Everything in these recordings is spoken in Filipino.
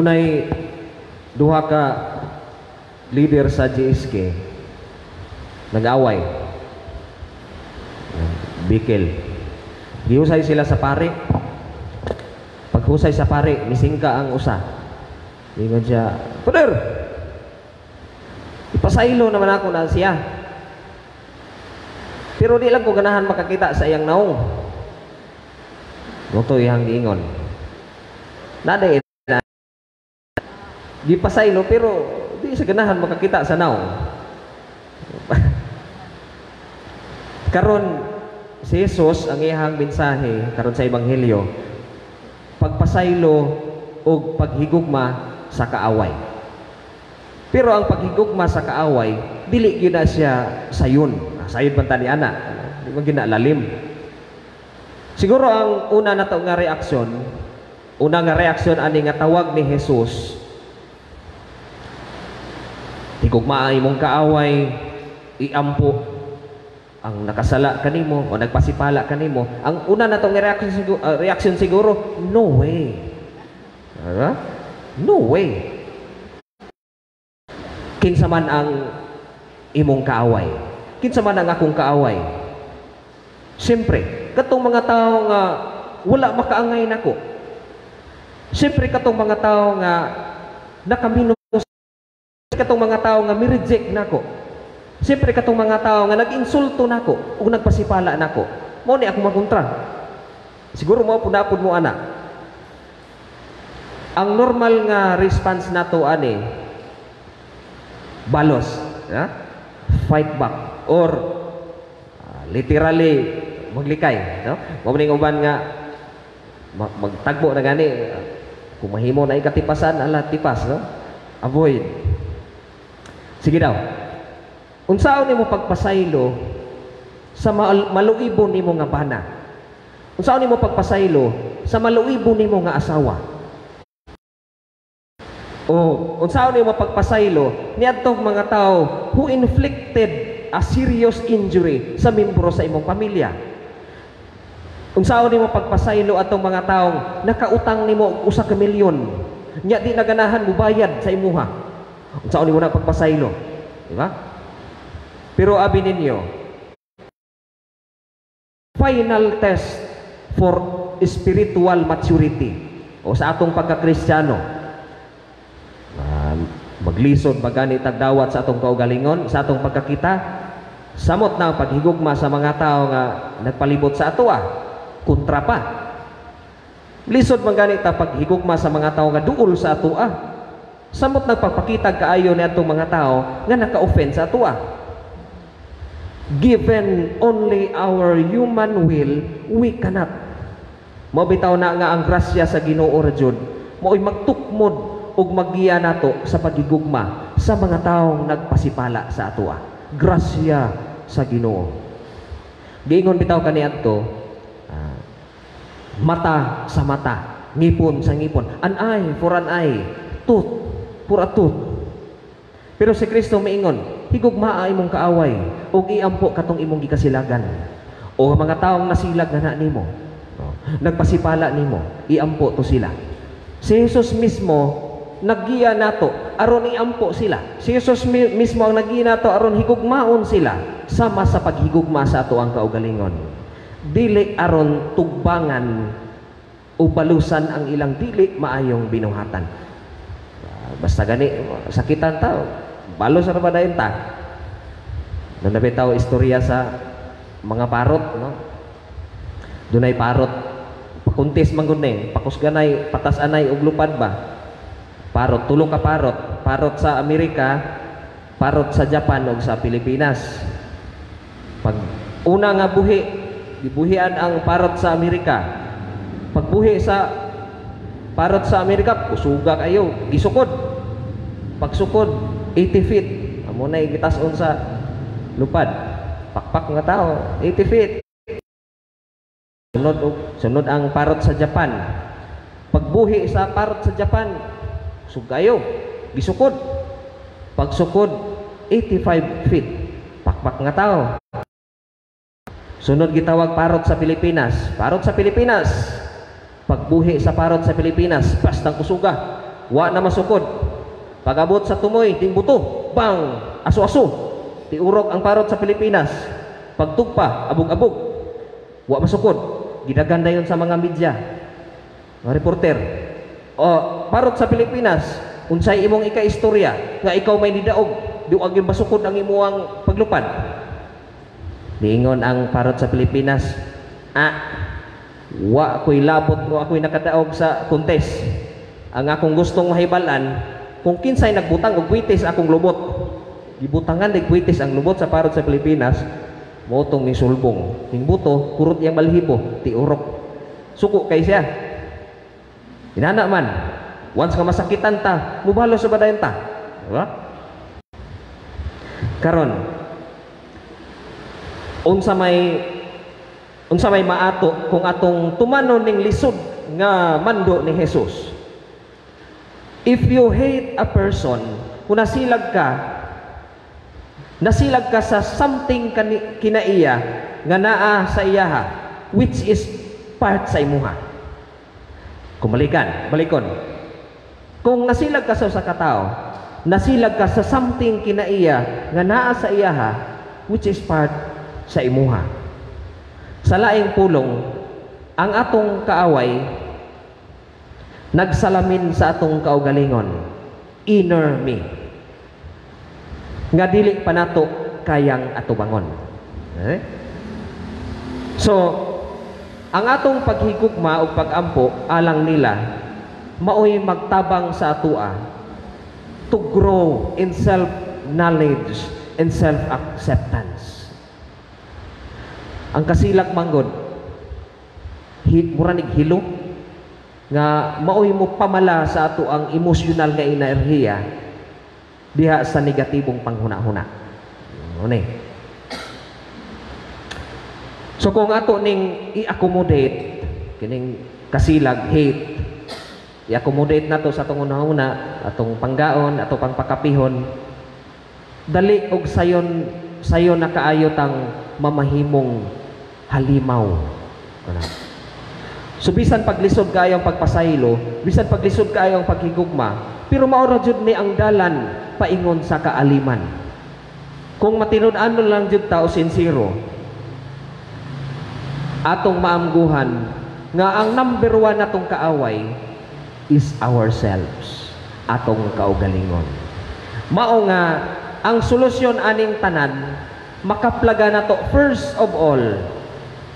Dunay duha ka leader sa GSK nag-away. Bikil. Gihusay sila sa pare. Paghusay sa pare, misingka ang usa. Ingon siya, "Pader, ipasaylo naman ako na siya. Pero di lang ko ganahan makakita sa iyang naong." Goto iyang giingon. Naday na gipasaylo pero di sa ganahan makakita sa naong. Karon si Jesus ang iyang mensahe karon sa ebanghelyo, pagpasaylo o paghigugma sa kaaway. Pero ang paghigugma sa kaaway dili gyud na siya sayon. Sayon man tani ana, di man ginalalim. Siguro ang una nato nga reaksyon, ani nga tawag ni Jesus, higugma ang imong kaaway, iampo ang nakasala kanimo o nagpasipala kanimo. Ang una na itong reaction siguro, no way. No way. Kinsa man ang imong kaaway? Kinsa man ang akong kaaway? Siyempre, katong mga tao nga wala makaangay nako. Siyempre, katong mga tao nga nakamino, katong mga tao nga mi-reject nako. Siyempre katong mga tao nga nag-insulto nako o nagpasipala nako, mo ni ako makontra. Siguro mo punapod mo ana. Ang normal nga response nato ani balos, fight back or literally maglikay, no? Mo ning uban nga magtagbo na gani, kung mahimo na ikatipasan ala tipas, no? Avoid. Sige daw. Unsaon nimo pagpasaylo sa maluibon nimo nga bana? Unsaon nimo pagpasaylo sa maluibon nimo nga asawa? O unsaon nimo pagpasaylo niadtong mga tao who inflicted a serious injury sa membro sa imong pamilya? Unsaon nimo pagpasaylo atong mga taong nakautang nimo og 1 ka milyon nya di na ganahan mo bayad sa imuha? Unsaon nimo na pagpasaylo? Di ba? Pero abi ninyo, final test for spiritual maturity o sa atong pagka-Kristiyano, maglisod magani tagdawat sa atong kaugalingon, sa atong pagkakita, samot na ang paghigugma sa mga tao nga nagpalibot sa ato, kontra pa. Lisod magani ta paghigugma sa mga tao nga duol sa ato, samot na pagpakita kaayo ni atong mga tao nga naka-offend sa ato. Given only our human will, we cannot. Mabitaw na nga ang grasya sa Ginoo ra jud, mao'y magtukmod ug maggiya nato sa paghigugma sa mga taong nagpasipala sa ato. Grasya sa Ginoo. Giingon bitaw kaniadto, mata sa mata, ngipon sa ngipon, an eye for an eye, tooth for a tooth. Pero si Kristo maingon, higugmaa imong kaaway ug iampo katong imong gikasilagan. O mga taong nasilag na nimo, nagpasipala nimo, iampo to sila. Si Jesus mismo naggiya nato aron iampo sila. Si Jesus mismo ang naggiya nato aron higugmaon sila sama sa paghigugma sa ato ang kaugalingon. Dili aron tugbangan o balusan ang ilang dili maayong binuhatan. Basta gani sakitan tao, balos ra ba dayon ta? Nabitaw istorya sa mga parot, no? Dunay parot, pakuntis man gud ni, pakusganay, patas anay og lupad ba? Parot, tulo ka parot, parot sa Amerika, parot sa Japan ug sa Pilipinas. Pag una nga buhi, gibuhian ang parot sa Amerika. Pagbuhi sa parot sa Amerika, usuga kayo, gisukod. Pagsukod, 80 feet. Amo na gitas-on sa lupad. Pakpak nga tao, 80 feet. Sunod ang parot sa Japan. Pagbuhi sa parot sa Japan, sugayo, gisukod. Pagsukod, 85 feet. Pakpak nga tao. Sunod gitawag parot sa Pilipinas. Parot sa Pilipinas. Pagbuhi sa parot sa Pilipinas, bastang kusuga, wa na masukod. Pagabot sa tumoy, ding buto, bang, aso-aso. Tiurok ang parot sa Pilipinas. Pagtugpa, abog-abog. Wa masukod. Gidagan na yun sa mga media. Mga reporter. O, parot sa Pilipinas, unsay imong ika-istorya, nga ikaw may nidaog, diwag yung basukod ang imuang paglupad. Diingon ang parot sa Pilipinas, wa ako'y labot o ako'y nakadaog sa contest. Ang akong gustong mahibalan, kung kinsay nagbutang og buwitis akong lubot, gibutangan og buwitis ang lubot sa parot sa Pilipinas, motong ni sulbong. Ning buto, kurot yang balhibo, tiurok. Suko kay siya. Inana man, once ka masakitan ta, mubalo sa badayon ta. Diba? Karon, unsa may maato kung atong tumanon ning lisod nga mando ni Jesus. If you hate a person, kung nasilag ka sa something kinaiya nga naa sa iyaha, which is part sa imuha. Balikon. Kung nasilag ka sa katao, nasilag ka sa something kinaiya nga naa sa iyaha, which is part sa imuha. Sa laing pulong, ang atong kaaway nagsalamin sa atong kaugalingon, inner me, nga dili pa nato kayang atubangon. So, ang atong paghigugma o pagampo alang nila maoy magtabang sa atua to grow in self-knowledge and self-acceptance. Ang kasilag manggod, muranig hilo, nga maoy mo pamala sa ato ang emosyonal nga enerhiya diha sa negatibong panghuna-huna. So kung ato ning i-accommodate kining kasilag, hate, i-accommodate nato sa atong una-una, atong panggaon, atong pangpakapihon, dali og sayon na kaayo tang mamahimong halimaw. So bisan paglisod kayong pagpasaylo, bisan paglisod kayong paghigugma, pero maura jud ni ang dalan paingon sa kaaliman. Kung matinud-an lang jud ta o sincero, atong maamguhan nga ang number 1 natong kaaway is ourselves, atong kaugalingon. Mao nga ang solusyon aning tanan makaplaga nato first of all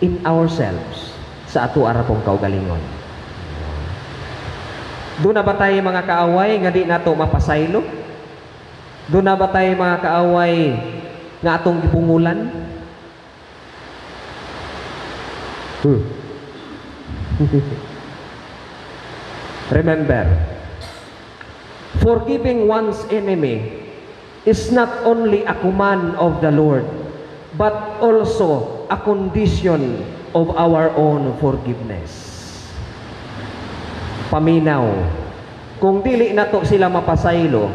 in ourselves, sa ato arapong kaugalingon. Doon na ba tayo mga kaaway nga di nato mapasaylo? Doon na ba tayo mga kaaway nga atong gipungulan? Remember, forgiving one's enemy is not only a command of the Lord, but also a condition of our own forgiveness. Paminaw, kung dili nato sila mapasaylo,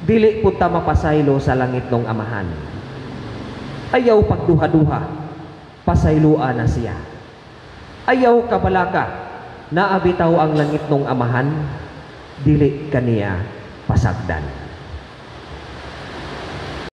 dili pud ta mapasaylo sa langit ng Amahan. Ayaw pagduha-duha, pasayloan na siya. Ayaw kabalaka, naabitaw ang langit ng Amahan, dili kaniya pasagdan.